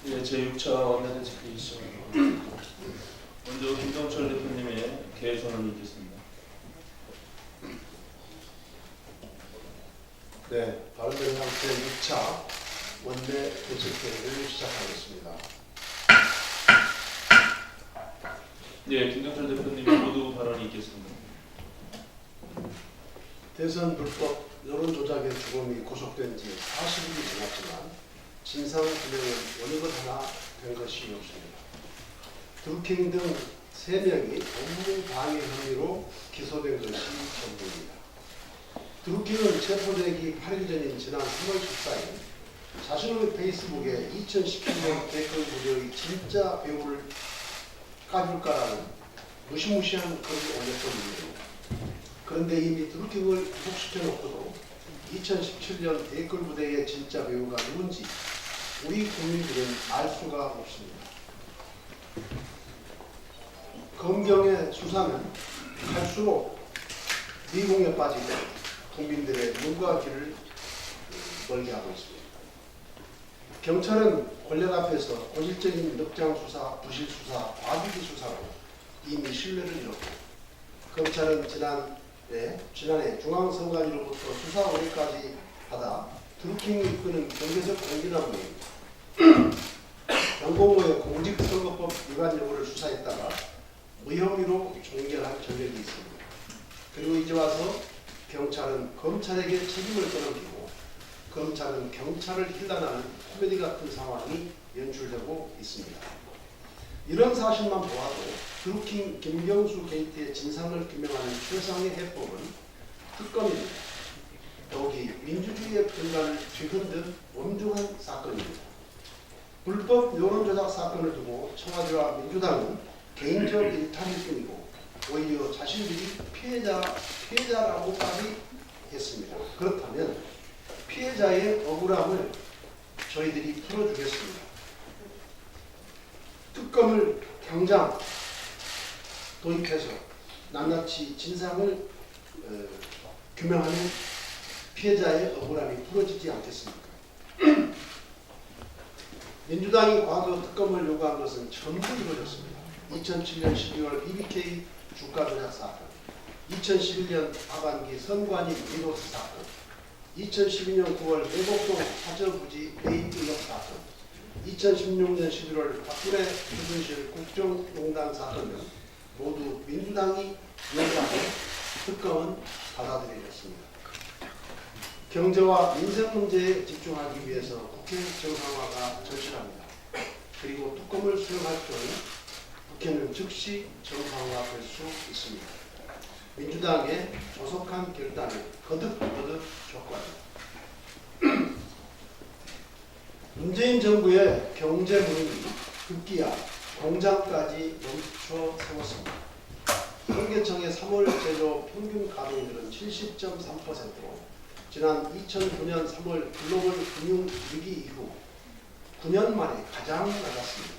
예, 제6차 원내대책 회의 시작합니다. 먼저 김동철 대표님의 개선을 읽겠습니다. 네, 바른미래당 제6차 원내대책회의를 시작하겠습니다. 예, 김동철 대표님의 모두 발언이 있겠습니다. 대선 불법 여론조작의 주범이 구속된 지 40일이 지났지만 진상규명은 어느 것 하나 된 것이 없습니다. 드루킹 등 3명이 업무 방해 혐의로 기소된 것이 전부입니다. 드루킹은 체포되기 8일 전인 지난 3월 14일 자신의 페이스북에 2017년 댓글 무료의 진짜 배우를 까줄까라는 무시무시한 글을 올렸던 일입니다. 그런데 이미 드루킹을 구속시켜놓고도 2017년 댓글 부대의 진짜 배우가 누군지 우리 국민들은 알 수가 없습니다. 검경의 수사는 갈수록 미궁에 빠지고 국민들의 눈과 귀를 멀게 하고 있습니다. 경찰은 권력 앞에서 고질적인 늑장 수사, 부실 수사, 과비기 수사로 이미 신뢰를 잃었고, 검찰은 지난해 중앙선관위로부터 수사 의뢰까지 받아 드루킹이 이끄는 경제적 공기나무입니다. 연공모의 공직선거법 위반 여부를 수사했다가 무혐의로 종결한 전력이 있습니다. 그리고 이제 와서 경찰은 검찰에게 책임을 떠넘기고 검찰은 경찰을 힐난하는 코미디 같은 상황이 연출되고 있습니다. 이런 사실만 보아도 드루킹 김경수 게이트의 진상을 규명하는 최상의 해법은 특검입니다. 더욱이 민주주의의 근간을 뒤흔든 엄중한 사건입니다. 불법 여론조작 사건을 두고 청와대와 민주당은 개인적 일탈일 뿐이고 오히려 자신들이 피해자라고까지 했습니다. 그렇다면 피해자의 억울함을 저희들이 풀어주겠습니다. 특검을 당장 도입해서 낱낱이 진상을 규명하는 피해자의 억울함이 풀어지지 않겠습니까? 민주당이 과거 특검을 요구한 것은 전부 이루어졌습니다. 2007년 12월 BBK 주가 조작 사건, 2011년 하반기 선관위 리버스 사건, 2012년 9월 내곡동 화저부지 레이드 의혹 사건, 2016년 11월 박근혜 최순실 국정농단 사건 등 모두 민주당이 요구하는 특검은 받아들여졌습니다. 경제와 민생 문제에 집중하기 위해서 국회 정상화가 절실합니다. 그리고 특검을 수용할 경우 국회는 즉시 정상화될 수 있습니다. 민주당의 조속한 결단은 거듭거듭 촉구합니다. 문재인 정부의 경제 무능이 급기야 공장까지 멈춰 세웠습니다. 통계청의 3월 제조 평균 가동률은 70.3%로 지난 2009년 3월 글로벌 금융 위기 이후 9년 만에 가장 낮았습니다.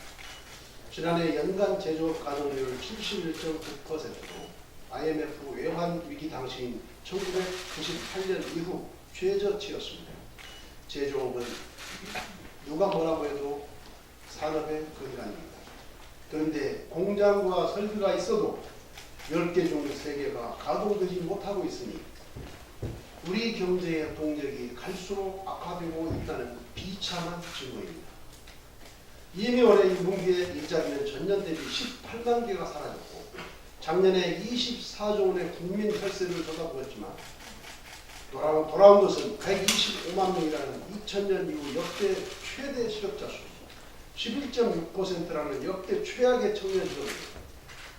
지난해 연간 제조 가동률 71.9%로 IMF 외환 위기 당시인 1998년 이후 최저치였습니다. 제조업은 누가 뭐라고 해도 산업의 근간입니다. 그런데 공장과 설비가 있어도 10개 중 3개가 가동되지 못하고 있으니 우리 경제의 동력이 갈수록 악화되고 있다는 비참한 증거입니다. 이미 올해 1분기의 일자리는 전년 대비 18만 개가 사라졌고 작년에 24조 원의 국민 혈세를 쏟아부었지만 돌아온 것은 125만 명이라는 2000년 이후 역대 최대 실업자 수, 11.6%라는 역대 최악의 청년 실업률,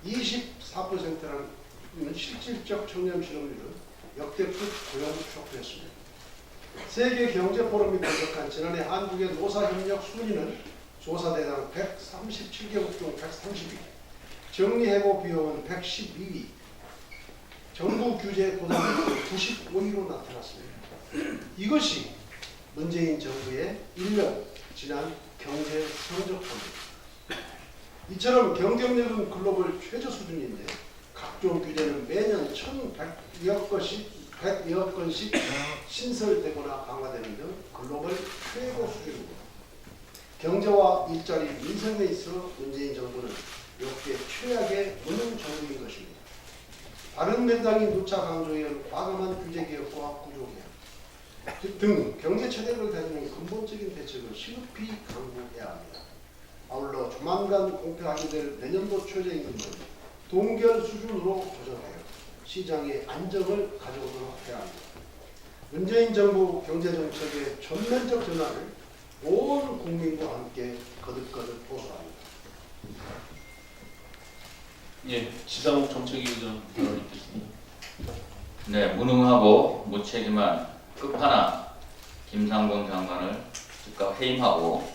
24%라는 실질적 청년 실업률은 역대급 고용 쇼크였습니다. 세계경제포럼이 분석한 지난해 한국의 노사협력 순위는 조사대상 137개국 중 130위, 정리해고 비용은 112위, 정부 규제 부담률은 95위로 나타났습니다. 이것이 문재인 정부의 1년 지난 경제 성적표입니다. 이처럼 경쟁력은 글로벌 최저 수준인데 각종 규제는 매년 1,100여 건씩 신설되거나 강화되는 등 글로벌 최고 수준입니다. 경제와 일자리, 민생에 있어 문재인 정부는 역대 최악의 무능 정부인 것입니다. 바른미래당이 누차 강조해온 과감한 규제 개혁과 구조 개혁 등 경제 체력을 다지는 근본적인 대책을 시급히 강구해야 합니다. 아울러 조만간 공표하게 될 내년도 최저임금은 동결 수준으로 조정하여 시장의 안정을 가져오도록 해야 합니다. 문재인 정부 경제정책의 전면적 전환을 온 국민과 함께 거듭거듭 호소합니다. 예, 지상욱 정책위의장 발언이 있겠습니다. 네, 무능하고 무책임한 끝판왕 김상곤 장관을 즉각 해임하고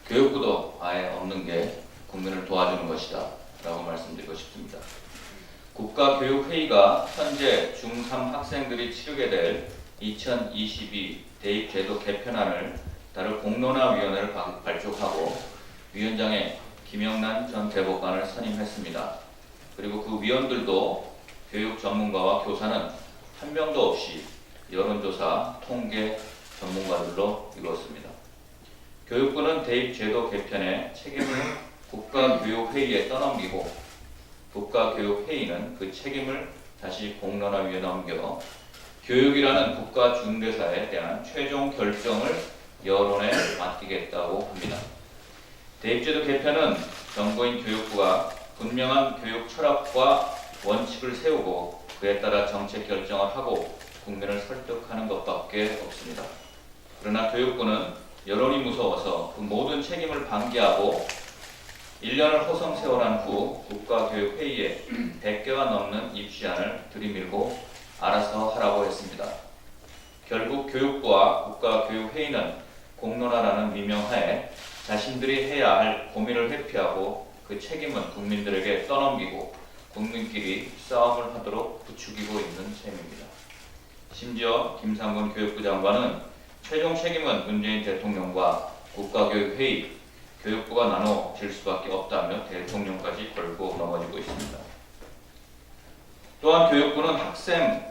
교육부도 아예 없는 게 국민을 도와주는 것이다 라고 말씀드리고 싶습니다. 국가교육회의가 현재 중3 학생들이 치르게 될 2022 대입제도 개편안을 다룰 공론화위원회를 발족하고 위원장에 김영란 전 대법관을 선임했습니다. 그리고 그 위원들도 교육 전문가와 교사는 한 명도 없이 여론조사, 통계 전문가들로 이루었습니다. 교육부는 대입제도 개편의 책임을 국가교육회의에 떠넘기고 국가교육회의는 그 책임을 다시 공론화위에 넘겨 교육이라는 국가중대사에 대한 최종 결정을 여론에 맡기겠다고 합니다. 대입제도 개편은 정부인 교육부가 분명한 교육 철학과 원칙을 세우고 그에 따라 정책 결정을 하고 국민을 설득하는 것밖에 없습니다. 그러나 교육부는 여론이 무서워서 그 모든 책임을 방기하고 1년을 호성세월한 후 국가교육회의에 100개가 넘는 입시안을 들이밀고 알아서 하라고 했습니다. 결국 교육부와 국가교육회의는 공론화라는 미명하에 자신들이 해야 할 고민을 회피하고 그 책임은 국민들에게 떠넘기고 국민끼리 싸움을 하도록 부추기고 있는 셈입니다. 심지어 김상곤 교육부 장관은 최종 책임은 문재인 대통령과 국가교육회의, 교육부가 나눠질 수밖에 없다며 대통령까지 걸고 넘어지고 있습니다. 또한 교육부는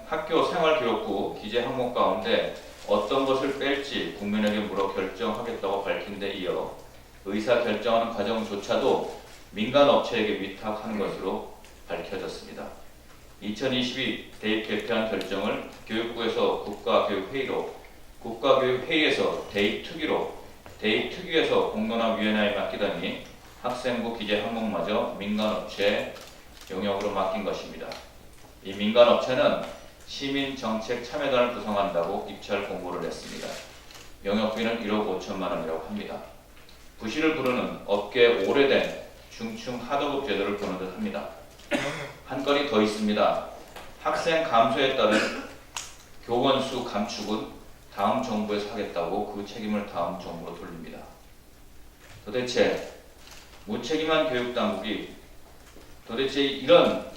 학교 생활기록부 기재 항목 가운데 어떤 것을 뺄지 국민에게 물어 결정하겠다고 밝힌 데 이어 의사결정하는 과정조차도 민간업체에게 위탁하는 것으로 밝혀졌습니다. 2022 대입 개편 결정을 교육부에서 국가교육회의로, 국가교육회의에서 대입특위로, 대입특위에서 공론화위원회에 맡기더니 학생부 기재 항목마저 민간업체의 영역으로 맡긴 것입니다. 이 민간업체는 시민정책참여단을 구성한다고 입찰 공고를 냈습니다. 영역비는 1억 5천만 원이라고 합니다. 부실을 부르는 업계에 오래된 중층 하도급 제도를 보는 듯 합니다. 한 건이 더 있습니다. 학생 감소에 따른 교원수 감축은 다음 정부에서 하겠다고 그 책임을 다음 정부로 돌립니다. 도대체 무책임한 교육당국이 도대체 이런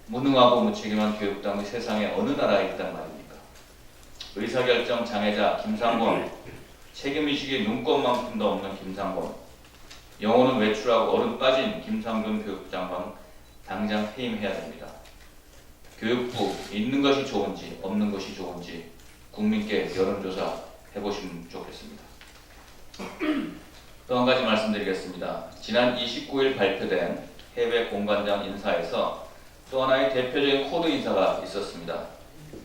무능하고 무책임한 교육당국이 세상에 어느 나라에 있단 말입니까? 의사결정 장애자 김상곤, 책임의식이 눈꼽만큼도 없는 김상곤, 영혼은 외출하고 얼음 빠진 김상곤 교육부 장관 당장 해임해야 됩니다. 교육부 있는 것이 좋은지 없는 것이 좋은지 국민께 여론조사 해보시면 좋겠습니다. 또 한 가지 말씀드리겠습니다. 지난 29일 발표된 해외 공관장 인사에서 또 하나의 대표적인 코드 인사가 있었습니다.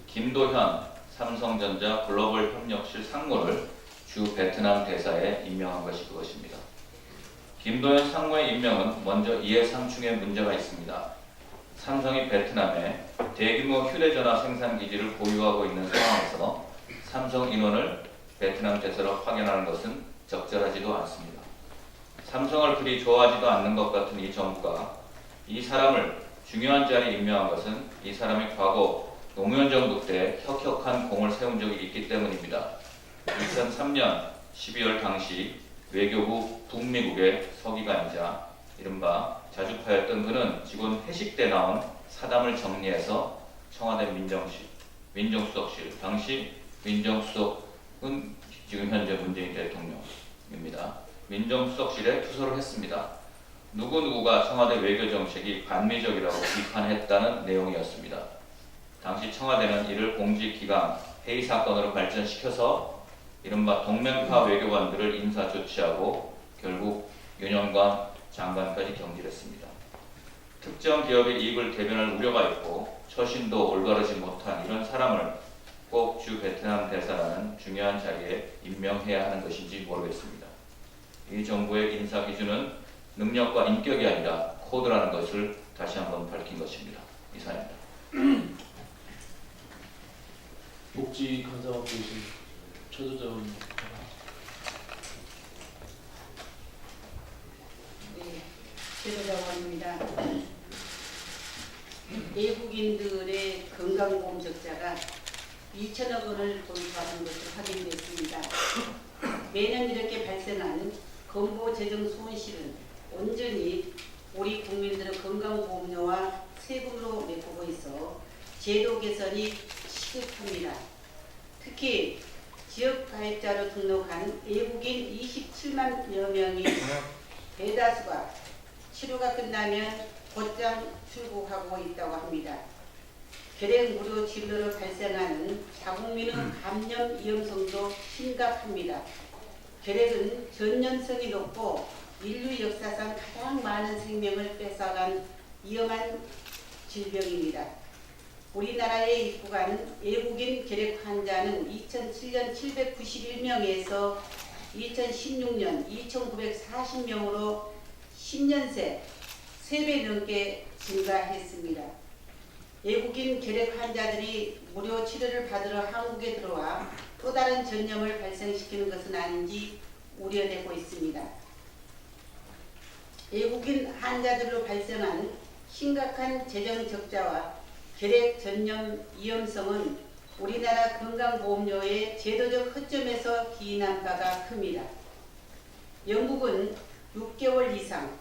김도현 삼성전자 글로벌 협력실 상무를 주 베트남 대사에 임명한 것이 그것입니다. 김도현 상무의 임명은 먼저 이해상충에 문제가 있습니다. 삼성이 베트남에 대규모 휴대전화 생산기지를 보유하고 있는 상황에서 삼성 인원을 베트남 대사로 파견하는 것은 적절하지도 않습니다. 삼성을 그리 좋아하지도 않는 것 같은 이 정부가 이 사람을 중요한 자리에 임명한 것은 이 사람이 과거 노무현 정부 때 혁혁한 공을 세운 적이 있기 때문입니다. 2003년 12월 당시 외교부 북미국의 서기관이자 이른바 자주파였던 그는 직원 회식 때 나온 사담을 정리해서 청와대 민정수석실, 당시 민정수석은 지금 현재 문재인 대통령입니다. 민정수석실에 투서를 했습니다. 누구누구가 청와대 외교정책이 반미적이라고 비판했다는 내용이었습니다. 당시 청와대는 이를 공직기강 회의 사건으로 발전시켜서 이른바 동맹파 외교관들을 인사 조치하고 결국 윤영관 장관까지 경질했습니다. 특정 기업의 이익을 대변할 우려가 있고 처신도 올바르지 못한 이런 사람을 꼭 주 베트남 대사라는 중요한 자리에 임명해야 하는 것인지 모르겠습니다. 이 정부의 인사 기준은 능력과 인격이 아니라 코드라는 것을 다시 한번 밝힌 것입니다. 이상입니다. 복지 간사 맡고 계신 최저자원. 네, 최저자원입니다. 외국인들의 건강보험 적자가 2천억 원을 돌파하는 것으로 확인됐습니다. 매년 이렇게 발생하는 건보 재정 손실은 온전히 우리 국민들의 건강보험료와 세금으로 메꾸고 있어 제도 개선이 시급합니다. 특히 지역 가입자로 등록한 외국인 27만여 명이 대다수가 치료가 끝나면 곧장 출국하고 있다고 합니다. 결핵 무료 진료로 발생하는 자국민의 감염 위험성도 심각합니다. 결핵은 전염성이 높고 인류 역사상 가장 많은 생명을 뺏어간 위험한 질병입니다. 우리나라에 입국한 외국인 결핵 환자는 2007년 791명에서 2016년 2940명으로 10년 새 3배 넘게 증가했습니다. 외국인 결핵 환자들이 무료 치료를 받으러 한국에 들어와 또 다른 전염을 발생시키는 것은 아닌지 우려되고 있습니다. 외국인 환자들로 발생한 심각한 재정 적자와 결핵 전염 위험성은 우리나라 건강보험료의 제도적 허점에서 기인한 바가 큽니다. 영국은 6개월 이상,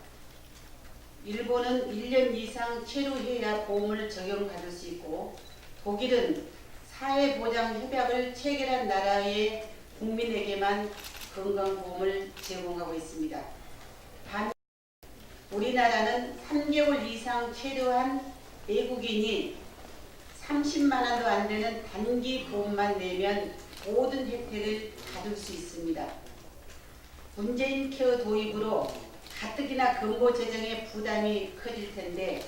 일본은 1년 이상 체류해야 보험을 적용받을 수 있고 독일은 사회보장협약을 체결한 나라의 국민에게만 건강보험을 제공하고 있습니다. 반 우리나라는 3개월 이상 체류한 외국인이 30만 원도 안 되는 단기 보험만 내면 모든 혜택을 받을 수 있습니다. 문재인 케어 도입으로 가뜩이나 건보 재정의 부담이 커질 텐데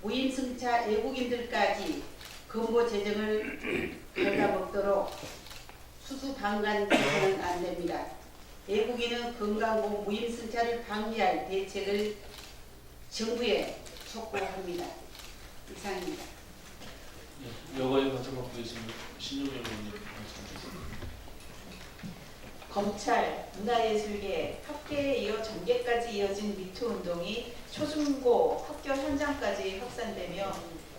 무임승차 외국인들까지 건보 재정을 갉아먹도록 수수방관해서는 안 됩니다. 외국인은 건강보험 무임승차를 방지할 대책을 정부에 촉구합니다. 이상입니다. 네, 여가위 간사 맡고 계신 신용현 의원님 말씀하셨습니다. 검찰, 문화예술계, 학계에 이어 전개까지 이어진 미투 운동이 초중고 학교 현장까지 확산되며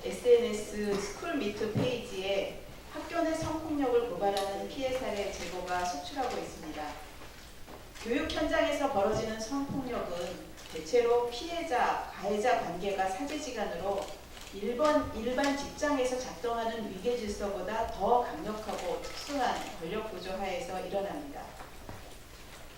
SNS 스쿨 미투 페이지에 학교 내 성폭력을 고발하는 피해 사례 제보가 속출하고 있습니다. 교육 현장에서 벌어지는 성폭력은 대체로 피해자, 가해자 관계가 사제지간으로 일반 직장에서 작동하는 위계 질서보다 더 강력하고 특수한 권력 구조 하에서 일어납니다.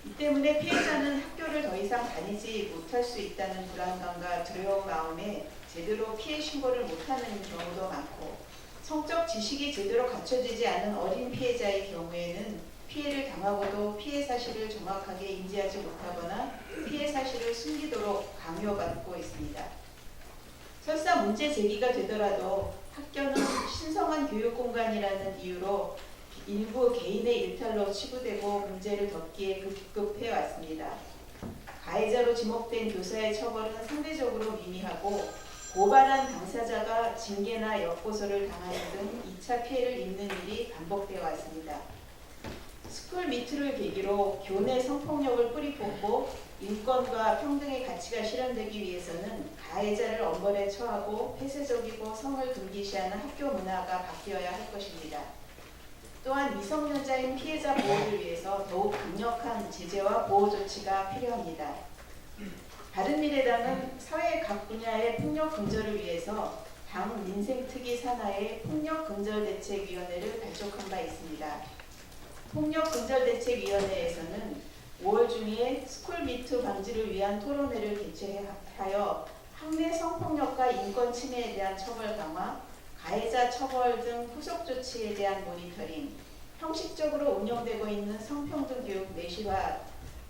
이 때문에 피해자는 학교를 더 이상 다니지 못할 수 있다는 불안감과 두려운 마음에 제대로 피해 신고를 못하는 경우도 많고 성적 지식이 제대로 갖춰지지 않은 어린 피해자의 경우에는 피해를 당하고도 피해 사실을 정확하게 인지하지 못하거나 피해 사실을 숨기도록 강요받고 있습니다. 설사 문제 제기가 되더라도 학교는 신성한 교육 공간이라는 이유로 일부 개인의 일탈로 치부되고 문제를 덮기에 급급해 왔습니다. 가해자로 지목된 교사의 처벌은 상대적으로 미미하고 고발한 당사자가 징계나 역고소를 당하는 등 2차 피해를 입는 일이 반복되어 왔습니다. 스쿨 미투를 계기로 교내 성폭력을 뿌리 뽑고 인권과 평등의 가치가 실현되기 위해서는 가해자를 엄벌에 처하고 폐쇄적이고 성을 금기시하는 학교 문화가 바뀌어야 할 것입니다. 또한 미성년자인 피해자 보호를 위해서 더욱 강력한 제재와 보호 조치가 필요합니다. 바른미래당은 사회 각 분야의 폭력 근절을 위해서 당 민생특위 산하의 폭력근절대책위원회를 발족한 바 있습니다. 폭력근절대책위원회에서는 5월 중에 스쿨미투 방지를 위한 토론회를 개최하여 학내 성폭력과 인권 침해에 대한 처벌 강화, 가해자 처벌 등 후속 조치에 대한 모니터링, 형식적으로 운영되고 있는 성평등 교육 내시화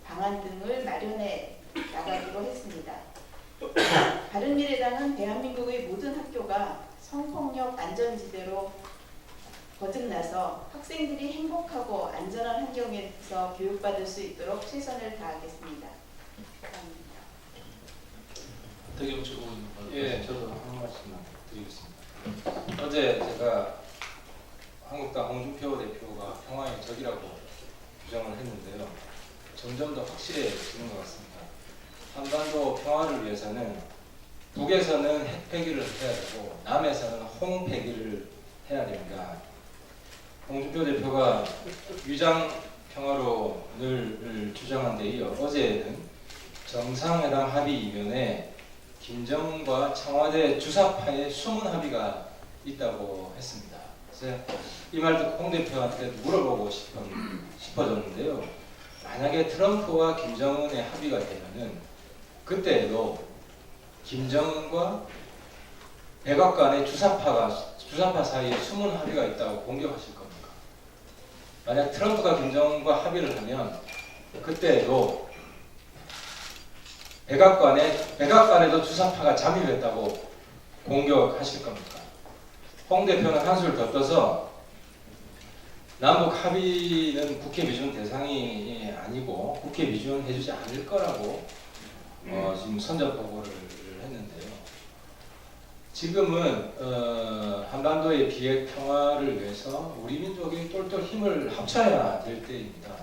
방안 등을 마련해 나가기로 했습니다. 바른미래당은 대한민국의 모든 학교가 성폭력 안전지대로 거듭나서 학생들이 행복하고 안전한 환경에서 교육받을 수 있도록 최선을 다하겠습니다. 감사합니다. 대경 최고위원. 예, 저도 한 말씀만 드리겠습니다. 어제 제가 한국당 홍준표 대표가 평화의 적이라고 주장을 했는데요. 점점 더 확실해지는 것 같습니다. 한반도 평화를 위해서는 북에서는 핵 폐기를 해야 되고 남에서는 홍 폐기를 해야 됩니다. 홍준표 대표가 위장 평화로 늘 주장한 데 이어 어제는 정상회담 합의 이면에 김정은과 청와대 주사파의 숨은 합의가 있다고 했습니다. 그래서 이 말 듣고 홍 대표한테 물어보고 싶어졌는데요. 만약에 트럼프와 김정은의 합의가 되면은 그때에도 김정은과 백악관의 주사파 사이에 숨은 합의가 있다고 공격하실 겁니까? 만약 트럼프가 김정은과 합의를 하면 그때에도 백악관에도 주사파가 잠입했다고 공격하실 겁니까? 홍 대표는 한술 더 떠서 남북 합의는 국회 비준 대상이 아니고 국회 비준해주지 않을 거라고 지금 선전포고를 했는데요. 지금은 한반도의 비핵 평화를 위해서 우리 민족이 똘똘 힘을 합쳐야 될 때입니다.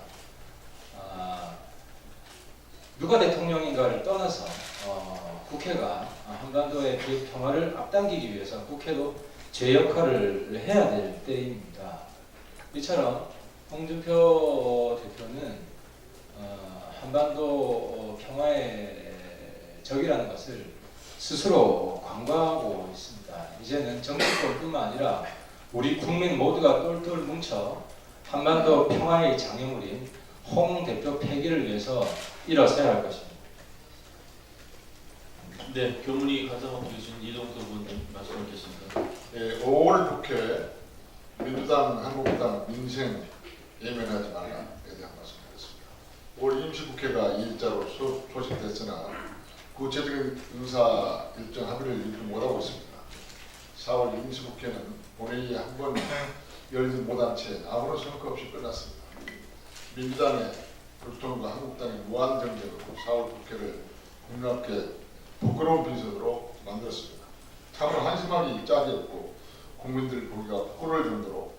누가 대통령인가를 떠나서 국회가 한반도의 비핵 평화를 앞당기기 위해서 국회도 제 역할을 해야 될 때입니다. 이처럼 홍준표 대표는 한반도 평화의 적이라는 것을 스스로 간과하고 있습니다. 이제는 정치권뿐만 아니라 우리 국민 모두가 똘똘 뭉쳐 한반도 평화의 장애물인 홍 대표 폐기를 위해서 일어서야 할 것입니다. 네, 교문위 가담하고 계신 이동석 의원님 말씀하겠습니다. 예, 5월 국회 민주당, 한국당 민생 예면하지 말라에 대한 말씀드렸습니다. 5월 임시국회가 2일자로 소집됐으나 구체적인 의사 일정 합의를 이루지 못하고 있습니다. 4월 임시국회는 본회의 한 번 열지 못한 채 아무런 성과 없이 끝났습니다. 민주당의 불통과 한국당의 무한정쟁으로 4월 국회를 국민앞에 부끄러운 빈손으로 만들었습니다. 참으로 한심하기 짝이 없고 국민들 보기가 부끄러울 정도로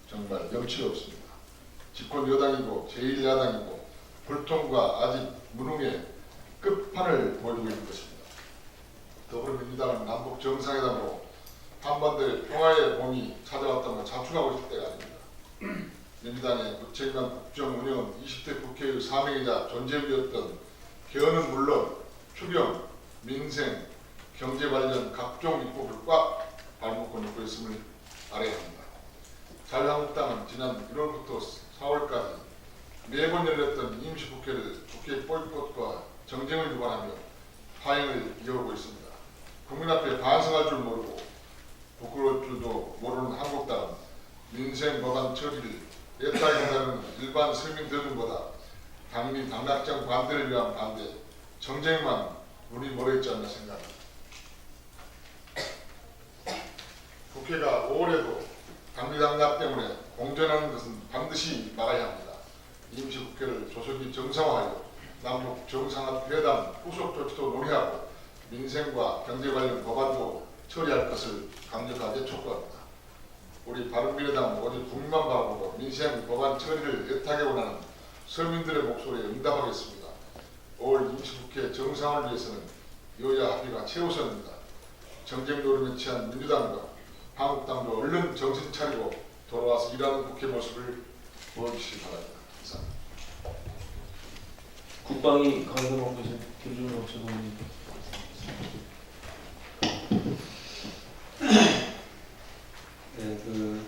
정말 염치가 없습니다. 집권 여당이고 제1야당이고 불통과 아직 무능의 끝판을 보여주고 있는 것입니다. 더불어민주당은 남북 정상회담으로 한반도의 평화의 봄이 찾아왔다는 걸 자축하고 있을 때가 아닙니다. 민주당의 무책임한 국정 운영은 20대 국회의 사명이자 존재이었던 개헌은 물론 추경, 민생, 경제 관련 각종 입법을 꽉 발목을 놓고 있음을 알아야 합니다. 자유한국당은 지난 1월부터 4월까지 매번 열렸던 임시국회를 국회 보이콧과 정쟁을 유발하며 파행을 이어오고 있습니다. 국민 앞에 반성할 줄 모르고 부끄러울 줄도 모르는 한국당은 민생 법안 처리를 애타게 한다는 일반 서민들보다 당민 당락장 반대를 위한 반대, 정쟁만 눈이 멀어있지 않나 생각합니다. 국회가 5월에도 당비당락 때문에 공전하는 것은 반드시 막아야 합니다. 임시국회를 조속히 정상화하여 남북 정상회담 후속 조치도 논의하고 민생과 경제 관련 법안도 처리할 것을 강력하게 촉구합니다. 우리 바른미래당 오직 국민만 바라보고 민생 법안 처리를 애타게 원하는 서민들의 목소리에 응답하겠습니다. 5월 임시국회 정상화를 위해서는 여야 합의가 최우선입니다. 정쟁 노름에 취한 민주당과 한국당도 얼른 정신 차리고 돌아와서 일하는 국회 모습을 보여주시기 바랍니다. 감사합니다. 국방위 가담하고 계신 김준호 최고위원님. 네,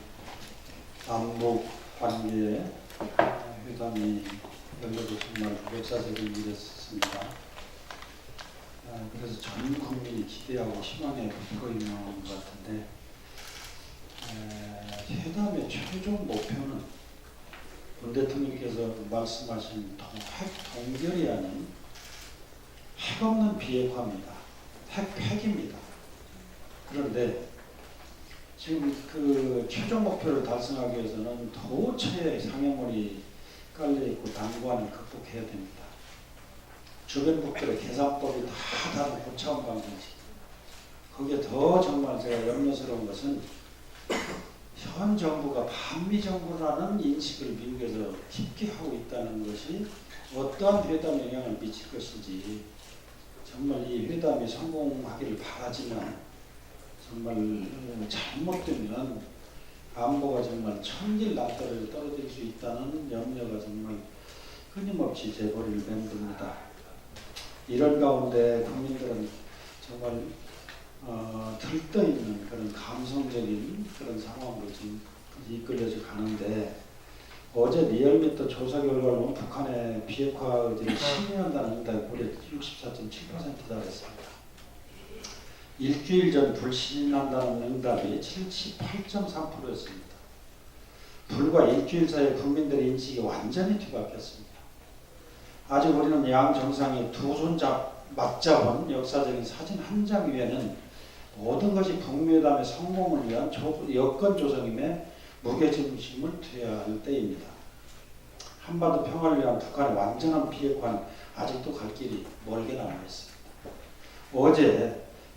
남북 관계 회담이 이런 것도 정말 역사적인 일이었습니다. 그래서 전 국민이 기대하고 희망에 붙어 있는 것 같은데 회담의 최종 목표는 문 대통령께서 말씀하신 핵 동결이 아닌 핵 없는 비핵화입니다. 핵폐기입니다. 그런데 지금 그 최종 목표를 달성하기 위해서는 도처에 상해물이 깔려있고 난관을 극복해야 됩니다. 주변 국들의 계산법이 다 다른 고차원 방정식. 거기에 더 정말 제가 염려스러운 것은 현 정부가 반미 정부라는 인식을 미국에서 깊게 하고 있다는 것이 어떠한 회담에 영향을 미칠 것인지 정말 이 회담이 성공하기를 바라지만 정말 잘못되면 안보가 정말 천길난다리를 떨어질 수 있다는 염려가 정말 끊임없이 제 머리를 맴돕니다. 이런 가운데 국민들은 정말 들떠있는 그런 감성적인 그런 상황으로 지금 이끌려져 가는데 어제 리얼미터 조사 결과를 보면 북한의 비핵화 의지를 신뢰한다는 응답이 무려 64.7%에 달했습니다. 일주일 전 불신한다는 응답이 78.3%였습니다. 불과 일주일 사이에 국민들의 인식이 완전히 뒤바뀌었습니다. 아직 우리는 양 정상이 두 손 맞잡은 역사적인 사진 한 장 위에는 모든 것이 북미회담의 성공을 위한 여건 조성임에 무게중심을 둬야 할 때입니다. 한반도 평화를 위한 북한의 완전한 비핵화는 아직도 갈 길이 멀게 남아 있습니다.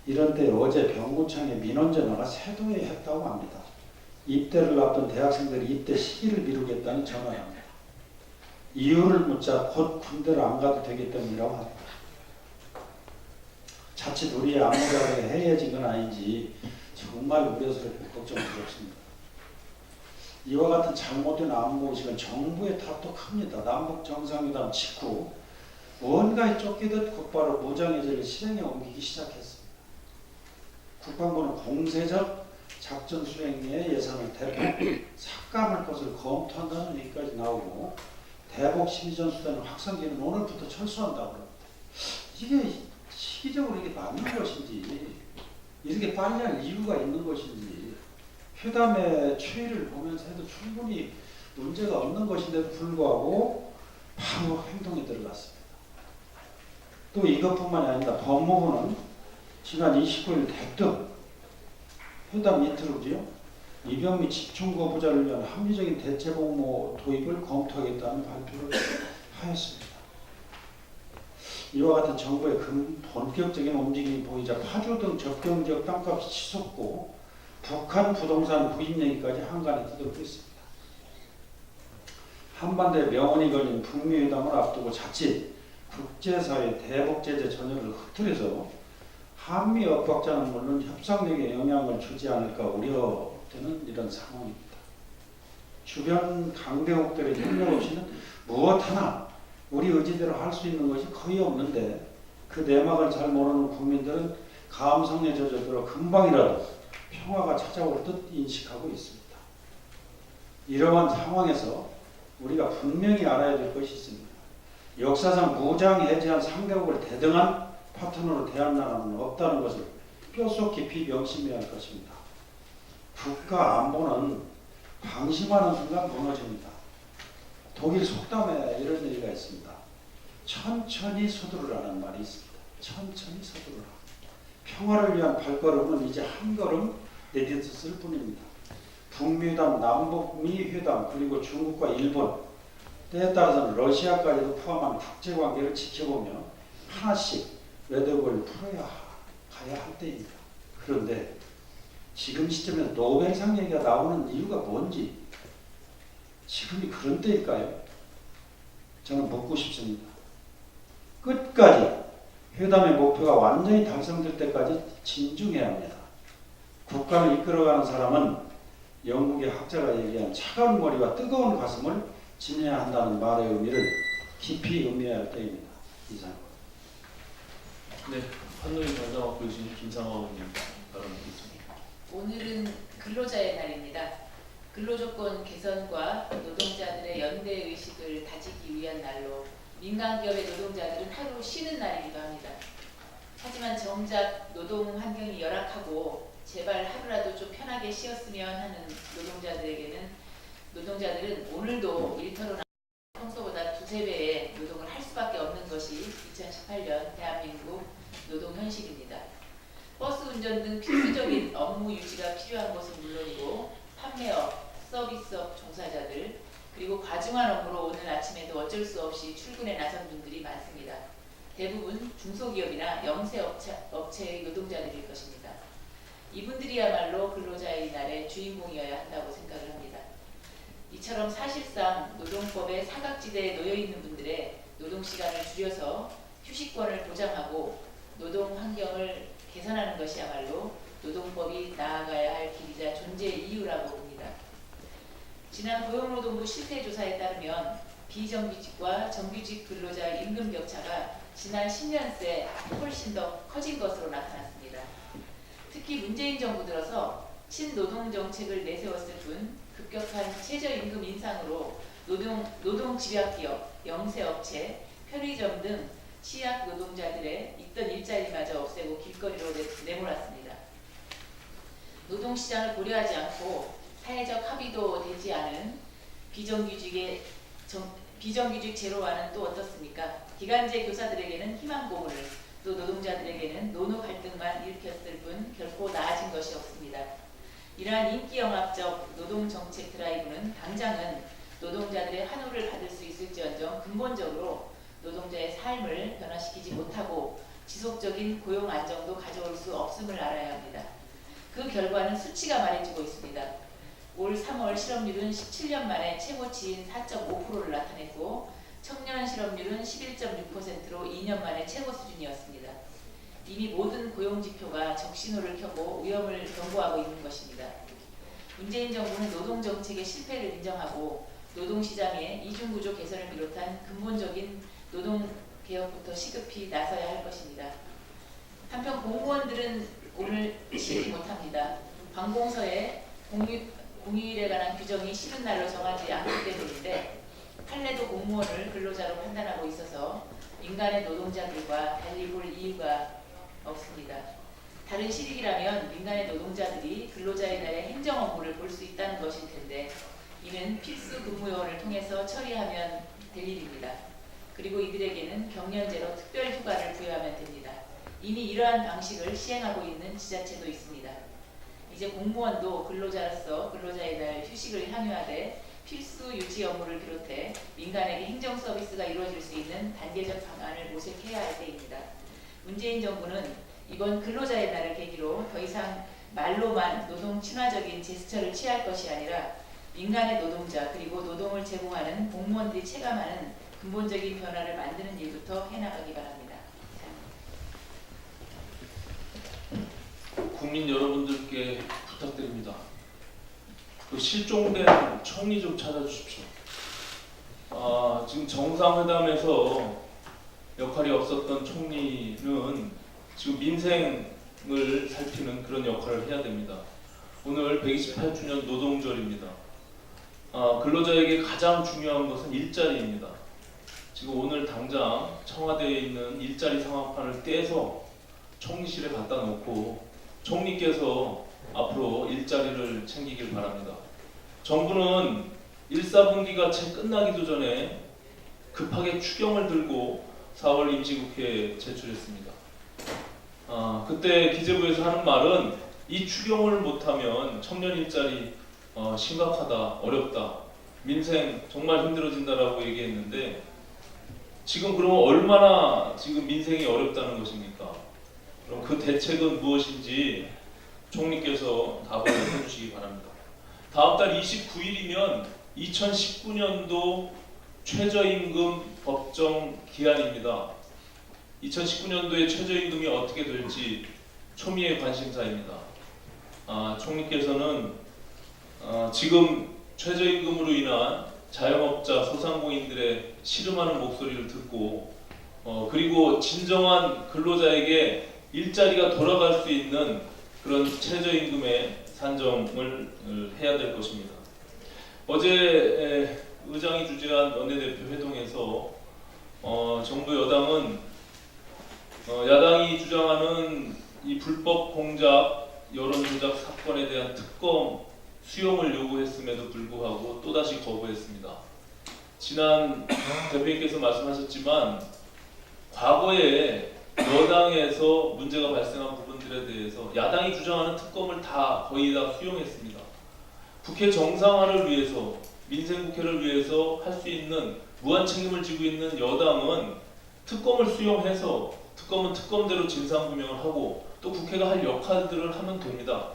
이런 때 어제 병구청의 민원 전화가 세도에 했다고 합니다. 입대를 앞둔 대학생들이 입대 시기를 미루겠다는 전화를 합니다. 이유를 묻자 곧 군대를 안 가도 되기 때문이라고 합니다. 자칫 우리의 안보가 해이해진 건 아닌지 정말 우려스럽고 걱정스럽습니다. 이와 같은 잘못된 안보의식은 정부의 탓도 큽니다. 남북 정상회담 직후 무언가에 쫓기듯 곧바로 무장해제를 실행에 옮기기 시작했습니다. 국방부는 공세적 작전 수행에 예산을 대폭 삭감할 것을 검토한다는 얘기까지 나오고 대북 심리전수단의 확산기는 오늘부터 철수한다고 합니다. 이게 시기적으로 이게 맞는 것인지 이렇게 빨리 할 이유가 있는 것인지 회담의 추이를 보면서 해도 충분히 문제가 없는 것인데도 불구하고 바로 행동에 들어갔습니다. 또 이것뿐만이 아니라 법무부는 지난 29일 대뜸 회담 이틀 후죠. 이병미 집중 거부자를 위한 합리적인 대체복무 도입을 검토하겠다는 발표를 하였습니다. 이와 같은 정부의 본격적인 움직임이 보이자 파주 등 접경지역 땅값이 치솟고 북한 부동산 구입 얘기까지 한간에 떠들고 있습니다. 한반도에 명운이 걸린 북미회담을 앞두고 자칫 국제사회 대북 제재 전열을 흐트려서 한미 엇박자는 물론 협상력에 영향을 주지 않을까 우려되는 이런 상황입니다. 주변 강대국들의 협력 없이는 무엇 하나 우리 의지대로 할 수 있는 것이 거의 없는데 그 내막을 잘 모르는 국민들은 감성에 젖어들어 금방이라도 평화가 찾아올 듯 인식하고 있습니다. 이러한 상황에서 우리가 분명히 알아야 될 것이 있습니다. 역사상 무장 해제한 상대국을 대등한 파트너로 대한 나라는 없다는 것을 뼛속 깊이 명심해야 할 것입니다. 국가 안보는 방심하는 순간 무너집니다. 독일 속담에 이런 얘기가 있습니다. 천천히 서두르라는 말이 있습니다. 천천히 서두르라. 평화를 위한 발걸음은 이제 한 걸음 내딛었을 뿐입니다. 북미회담, 남북미 회담, 그리고 중국과 일본, 때에 따라서는 러시아까지도 포함한 국제관계를 지켜보며 하나씩 외덕을 풀어야 가야 할 때입니다. 그런데 지금 시점에 노벨상 얘기가 나오는 이유가 뭔지 지금이 그런 때일까요? 저는 묻고 싶습니다. 끝까지 회담의 목표가 완전히 달성될 때까지 진중해야 합니다. 국가를 이끌어가는 사람은 영국의 학자가 얘기한 차가운 머리와 뜨거운 가슴을 지녀야 한다는 말의 의미를 깊이 의미해야 할 때입니다. 이상. 네, 한노희 관장 맡고 계신 김상화 의원님 발언 드리겠습니다. 오늘은 근로자의 날입니다. 근로조건 개선과 노동자들의 연대 의식을 다지기 위한 날로 민간기업의 노동자들은 하루 쉬는 날이기도 합니다. 하지만 정작 노동 환경이 열악하고 제발 하루라도 좀 편하게 쉬었으면 하는 노동자들은 오늘도 일터로 평소보다 2~3배의 노동을 할 수밖에 없는 것이 2018년 대한민국 노동 현실입니다. 버스 운전 등 필수적인 업무 유지가 필요한 것은 물론이고 판매업, 서비스업 종사자들 그리고 과중한 업무로 오늘 아침에도 어쩔 수 없이 출근에 나선 분들이 많습니다. 대부분 중소기업이나 영세업체의 노동자들일 것입니다. 이분들이야말로 근로자의 날의 주인공이어야 한다고 생각을 합니다. 이처럼 사실상 노동법의 사각지대에 놓여있는 분들의 노동시간을 줄여서 휴식권을 보장하고 노동 환경을 개선하는 것이야말로 노동법이 나아가야 할 길이자 존재의 이유라고 봅니다. 지난 고용노동부 실태조사에 따르면 비정규직과 정규직 근로자 임금 격차가 지난 10년 새 훨씬 더 커진 것으로 나타났습니다. 특히 문재인 정부 들어서 친노동 정책을 내세웠을 뿐 급격한 최저임금 인상으로 노동집약기업, 영세업체, 편의점 등 취약 노동자들의 있던 일자리마저 없애고 길거리로 내몰았습니다. 노동시장을 고려하지 않고 사회적 합의도 되지 않은 비정규직 제로와는 또 어떻습니까? 기간제 교사들에게는 희망 고문을, 또 노동자들에게는 노노 갈등만 일으켰을 뿐 결코 나아진 것이 없습니다. 이러한 인기영합적 노동정책 드라이브는 당장은 노동자들의 환호를 받을 수 있을지언정 근본적으로 노동자의 삶을 변화시키지 못하고 지속적인 고용 안정도 가져올 수 없음을 알아야 합니다. 그 결과는 수치가 말해주고 있습니다. 올 3월 실업률은 17년 만에 최고치인 4.5%를 나타냈고 청년 실업률은 11.6%로 2년 만에 최고 수준이었습니다. 이미 모든 고용지표가 적신호를 켜고 위험을 경고하고 있는 것입니다. 문재인 정부는 노동정책의 실패를 인정하고 노동시장의 이중구조 개선을 비롯한 근본적인 노동개혁부터 시급히 나서야 할 것입니다. 한편 공무원들은 오늘 쉬지 못합니다. 관공서에 공휴일에 관한 규정이 쉬는 날로 정하지 않기 때문인데 판례도 공무원을 근로자로 판단하고 있어서 민간의 노동자들과 달리 볼 이유가 없습니다. 다른 시국이라면 민간의 노동자들이 근로자의 날에 행정 업무를 볼 수 있다는 것일 텐데 이는 필수 근무요원을 통해서 처리하면 될 일입니다. 그리고 이들에게는 경련제로 특별 휴가를 부여하면 됩니다. 이미 이러한 방식을 시행하고 있는 지자체도 있습니다. 이제 공무원도 근로자로서 근로자의 날 휴식을 향유하되 필수 유지 업무를 비롯해 민간에게 행정 서비스가 이루어질 수 있는 단계적 방안을 모색해야 할 때입니다. 문재인 정부는 이번 근로자의 날을 계기로 더 이상 말로만 노동 친화적인 제스처를 취할 것이 아니라 민간의 노동자 그리고 노동을 제공하는 공무원들이 체감하는 근본적인 변화를 만드는 일부터 해나가기 바랍니다. 국민 여러분들께 부탁드립니다. 그 실종된 총리 좀 찾아주십시오. 지금 정상회담에서 역할이 없었던 총리는 지금 민생을 살피는 그런 역할을 해야 됩니다. 오늘 128주년 노동절입니다. 근로자에게 가장 중요한 것은 일자리입니다. 지금 오늘 당장 청와대에 있는 일자리 상황판을 떼서 총리실에 갖다 놓고 총리께서 앞으로 일자리를 챙기길 바랍니다. 정부는 1·4분기가 채 끝나기도 전에 급하게 추경을 들고 4월 임시국회에 제출했습니다. 그때 기재부에서 하는 말은 이 추경을 못하면 청년 일자리 심각하다, 어렵다, 민생 정말 힘들어진다라고 얘기했는데 지금 그러면 얼마나 지금 민생이 어렵다는 것입니까? 그럼 그 대책은 무엇인지 총리께서 답을 해주시기 바랍니다. 다음 달 29일이면 2019년도 최저임금 법정 기한입니다. 2019년도에 최저임금이 어떻게 될지 초미의 관심사입니다. 총리께서는 지금 최저임금으로 인한 자영업자, 소상공인들의 시름하는 목소리를 듣고 그리고 진정한 근로자에게 일자리가 돌아갈 수 있는 그런 최저임금의 산정을 해야 될 것입니다. 어제 의장이 주재한 원내대표 회동에서 정부 여당은 야당이 주장하는 이 불법 공작, 여론 조작 사건에 대한 특검 수용을 요구했음에도 불구하고 또다시 거부했습니다. 지난 대표님께서 말씀하셨지만 과거에 여당에서 문제가 발생한 부분들에 대해서 야당이 주장하는 특검을 거의 다 수용했습니다. 국회 정상화를 위해서, 민생국회를 위해서 할 수 있는 무한 책임을 지고 있는 여당은 특검을 수용해서 특검은 특검대로 진상규명을 하고 또 국회가 할 역할들을 하면 됩니다.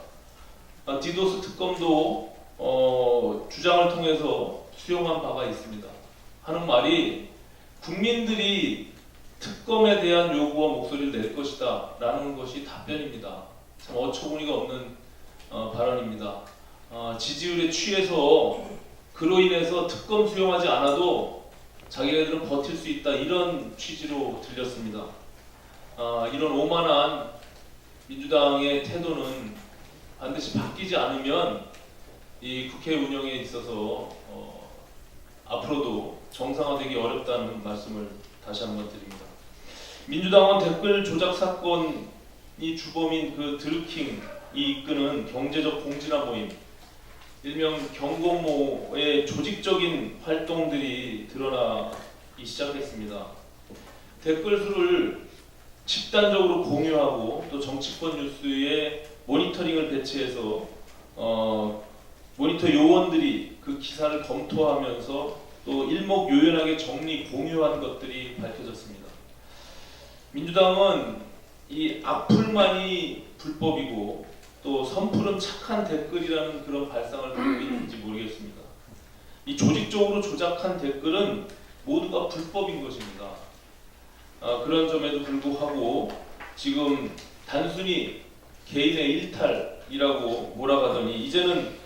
디도스 특검도 주장을 통해서 수용한 바가 있습니다. 하는 말이 국민들이 특검에 대한 요구와 목소리를 낼 것이다 라는 것이 답변입니다. 참 어처구니가 없는 발언입니다. 지지율에 취해서 그로 인해서 특검 수용하지 않아도 자기네들은 버틸 수 있다, 이런 취지로 들렸습니다. 이런 오만한 민주당의 태도는 반드시 바뀌지 않으면 이 국회 운영에 있어서 앞으로도 정상화되기 어렵다는 말씀을 다시 한번 드립니다. 민주당은 댓글 조작 사건이 주범인 그 드루킹이 이끄는 경제적 공진화 모임, 일명 경공모의 조직적인 활동들이 드러나기 시작했습니다. 댓글 수를 집단적으로 공유하고 또 정치권 뉴스에 모니터링을 배치해서 모니터 요원들이 그 기사를 검토하면서 또 일목요연하게 정리 공유한 것들이 밝혀졌습니다. 민주당은 이 악플만이 불법이고 또 선풀은 착한 댓글이라는 그런 발상을 갖고 있는지 모르겠습니다. 이 조직적으로 조작한 댓글은 모두가 불법인 것입니다. 그런 점에도 불구하고 지금 단순히 개인의 일탈이라고 몰아가더니 이제는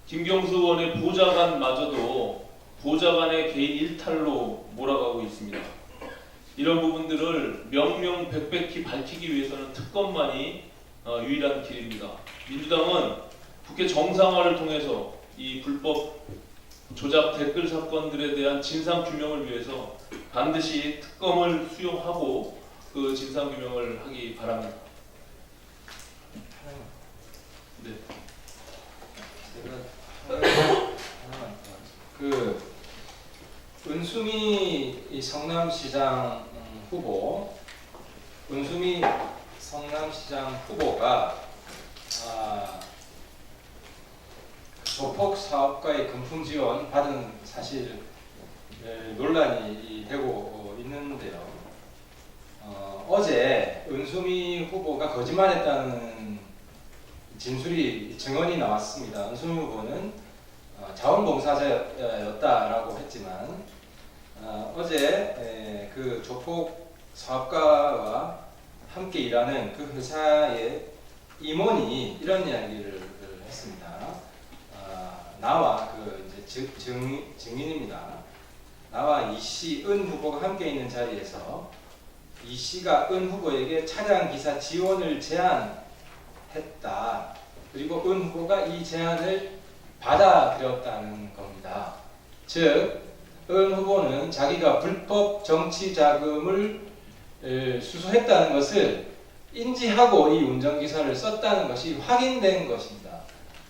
김경수 의원의 보좌관마저도 보좌관의 개인 일탈로 몰아가고 있습니다. 이런 부분들을 명명백백히 밝히기 위해서는 특검만이 유일한 길입니다. 민주당은 국회 정상화를 통해서 이 불법 조작 댓글 사건들에 대한 진상 규명을 위해서 반드시 특검을 수용하고 그 진상 규명을 하기 바랍니다. 네. 그 은수미 성남시장 후보, 은수미 성남시장 후보가 조폭 사업가의 금품 지원 받은 사실 논란이 되고 있는데요. 어제 은수미 후보가 거짓말했다는 진술이 증언이 나왔습니다. 은수미 후보는 자원봉사자였다라고 했지만 어제 그 조폭 사업가와 함께 일하는 그 회사의 임원이 이런 이야기를 했습니다. 나와 그 이제 증인입니다. 나와 이 씨, 은 후보가 함께 있는 자리에서 이 씨가 은 후보에게 차량 기사 지원을 제안했다. 그리고 은 후보가 이 제안을 받아들였다는 겁니다. 즉, 은 후보는 자기가 불법 정치 자금을 수수했다는 것을 인지하고 이 운전기사를 썼다는 것이 확인된 것입니다.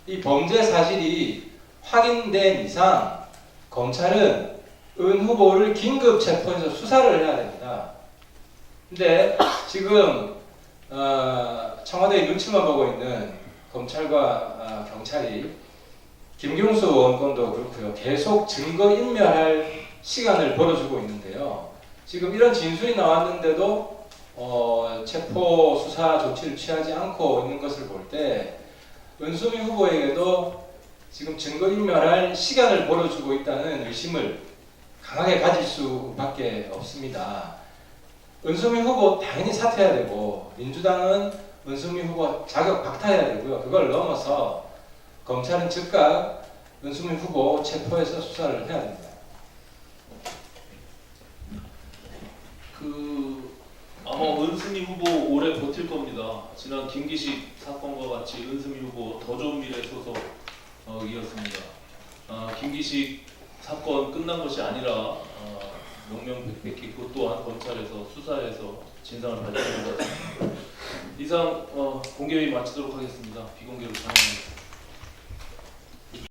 이 범죄 사실이 확인된 이상 검찰은 은 후보를 긴급 체포해서 수사를 해야 됩니다. 근데 지금 청와대의 눈치만 보고 있는 검찰과 경찰이 김경수 의원건도 그렇고요. 계속 증거인멸할 시간을 벌어주고 있는데요. 지금 이런 진술이 나왔는데도 체포 수사 조치를 취하지 않고 있는 것을 볼 때 은수미 후보에게도 지금 증거인멸할 시간을 벌어주고 있다는 의심을 강하게 가질 수밖에 없습니다. 은수미 후보 당연히 사퇴해야 되고 민주당은 은수미 후보 자격 박탈해야 되고요. 그걸 넘어서 검찰은 즉각 은수미 후보 체포해서 수사를 해야 됩니다. 아마 은수미 후보 오래 버틸 겁니다. 지난 김기식 사건과 같이 은수미 후보 더 좋은 미래 소속이었습니다. 김기식 사건 끝난 것이 아니라 명명백백히 그것 또한 검찰에서 수사해서 진상을 밝혀낸 것 같습니다. 이상 공개회의 마치도록 하겠습니다. 비공개로 진행합니다.